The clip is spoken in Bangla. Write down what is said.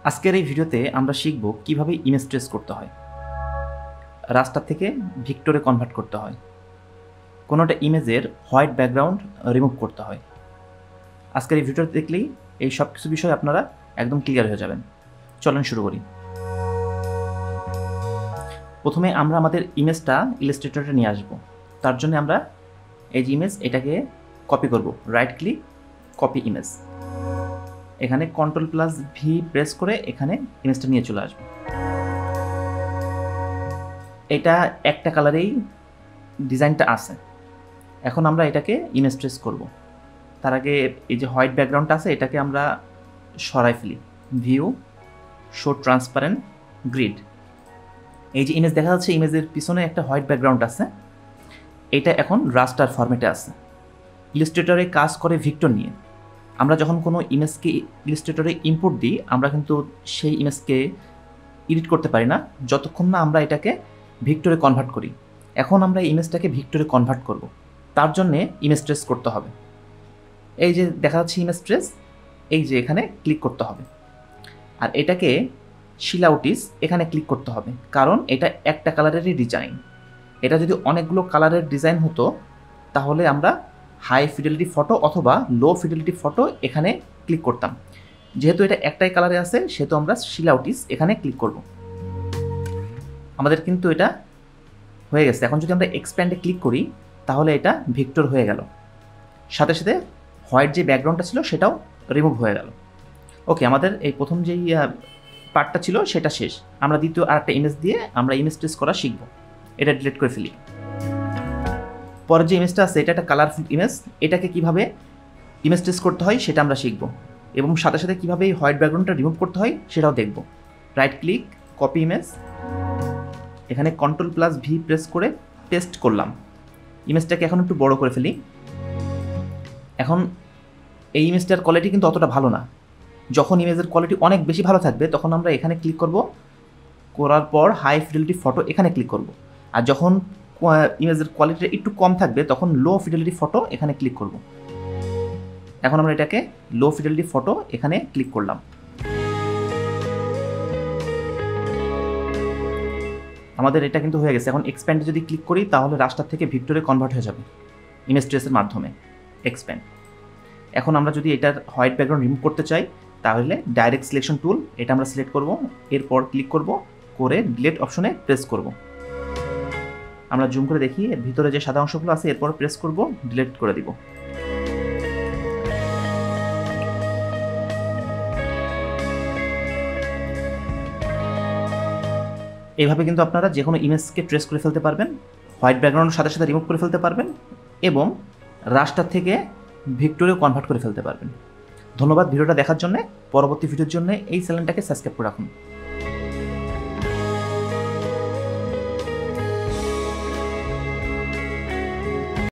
আজকের এই ভিডিওতে আমরা শিখব কিভাবে ইমেজ ট্রেস করতে হয়, রাস্টার থেকে ভিক্টরে কনভার্ট করতে হয়, কোনোটা ইমেজের হোয়াইট ব্যাকগ্রাউন্ড রিমুভ করতে হয়। আজকের এই ভিডিওতে দেখলেই এই সব কিছু বিষয় আপনারা একদম ক্লিয়ার হয়ে যাবেন। চলেন শুরু করি। প্রথমে আমরা আমাদের ইমেজটা ইলাস্ট্রেটরে নিয়ে আসব। তার জন্য আমরা এই যে ইমেজ, এটাকে কপি করব। Right click, copy image. এখানে Ctrl+V প্রেস করে এখানে ইমেজটা নিয়ে চলে আসবে। এটা একটা কালারেই ডিজাইনটা আছে। এখন আমরা এটাকে ইমেজ ট্রেস করব। তার আগে এই যে হোয়াইট ব্যাকগ্রাউন্ডটা আছে এটাকে আমরা সরাই ফেলি। View, show transparent, grid. এই যে ইমেজ দেখা যাচ্ছে, ইমেজের পিছনে একটা হোয়াইট ব্যাকগ্রাউন্ড আছে। এটা এখন রাস্টার ফরম্যাটে আছে। ইলাস্ট্রেটরে কাজ করে ভিক্টর নিয়ে। আমরা যখন কোনো ইমেজকে ইলাস্ট্রেটরে ইম্পোর্ট দিই, আমরা কিন্তু সেই ইমেজকে এডিট করতে পারি না যতক্ষণ না আমরা এটাকে ভিক্টরে কনভার্ট করি। এখন আমরা এই ইমেজটাকে ভিক্টরে কনভার্ট করব। তার জন্যে ইমেজ ট্রেস করতে হবে। এই যে দেখা যাচ্ছে ইমেজ ট্রেস, এই যে এখানে ক্লিক করতে হবে। আর এটাকে শিলাউটিস এখানে ক্লিক করতে হবে, কারণ এটা একটা কালারেরই ডিজাইন। এটা যদি অনেকগুলো কালারের ডিজাইন হতো তাহলে আমরা হাই ফিডেলিটি ফটো অথবা লো ফিডেলিটি ফটো এখানে ক্লিক করতাম। যেহেতু এটা একটাই কালারে আছে সেহেতু আমরা শিলাউটিস এখানে ক্লিক করব। আমাদের কিন্তু এটা হয়ে গেছে। এখন যদি আমরা এক্সপ্যান্ডে ক্লিক করি তাহলে এটা ভিক্টর হয়ে গেল। সাথে সাথে হোয়াইট যে ব্যাকগ্রাউন্ডটা ছিল সেটাও রিমুভ হয়ে গেল। ওকে, আমাদের এই প্রথম যেই পার্টটা ছিল সেটা শেষ। আমরা দ্বিতীয় আরেকটা ইমেজ দিয়ে আমরা ইমেজ ট্রেস করা শিখব। এটা ডিলিট করে ফেলি। পরের যে ইমেজটা আছে এটা একটা কালারফুল ইমেজ। এটাকে কিভাবে ইমেজ ট্রেস করতে হয় সেটা আমরা শিখব, এবং সাথে সাথে কীভাবে এই হোয়াইট ব্যাকগ্রাউন্ডটা রিমুভ করতে হয় সেটাও দেখব। Right click, copy image. এখানে Ctrl+V প্রেস করে পেস্ট করলাম। ইমেজটাকে এখন একটু বড় করে ফেলি। এখন এই ইমেজটার কোয়ালিটি কিন্তু অতটা ভালো না। যখন ইমেজের কোয়ালিটি অনেক বেশি ভালো থাকবে তখন আমরা এখানে ক্লিক করব, করার পর হাই ফিডেলিটি ফটো এখানে ক্লিক করব। আর যখন ইমেজের কোয়ালিটিটা একটু কম থাকবে তখন লো ফিডেলিটি ফটো এখানে ক্লিক করব। এখন আমরা এটাকে লো ফিডেলিটি ফটো এখানে ক্লিক করলাম। আমাদের এটা কিন্তু হয়ে গেছে। এখন এক্সপ্যান্ডে যদি ক্লিক করি তাহলে রাস্টার থেকে ভিক্টরে কনভার্ট হয়ে যাবে ইমেজ ট্রেসের মাধ্যমে। এক্সপ্যান্ড। এখন আমরা যদি এটার হোয়াইট ব্যাকগ্রাউন্ড রিমুভ করতে চাই তাহলে ডাইরেক্ট সিলেকশন টুল, এটা আমরা সিলেক্ট করব, এরপর ক্লিক করব, করে ডিলিট অপশনে প্রেস করব। আমরা জুম করে দেখি এর ভিতরে যে সাদা অংশগুলো আছে, এরপর প্রেস করব, ডিলিট করে দিব। এইভাবে কিন্তু আপনারা যে কোনো ইমেজকে ট্রেস করে ফেলতে পারবেন, হোয়াইট ব্যাকগ্রাউন্ডের সাথে সাথে রিমুভ করে ফেলতে পারবেন, এবং রাস্টার থেকে ভিক্টরেও কনভার্ট করে ফেলতে পারবেন। ধন্যবাদ ভিডিওটা দেখার জন্য। পরবর্তী ভিডিওর জন্য এই চ্যানেলটাকে সাবস্ক্রাইব করে রাখুন।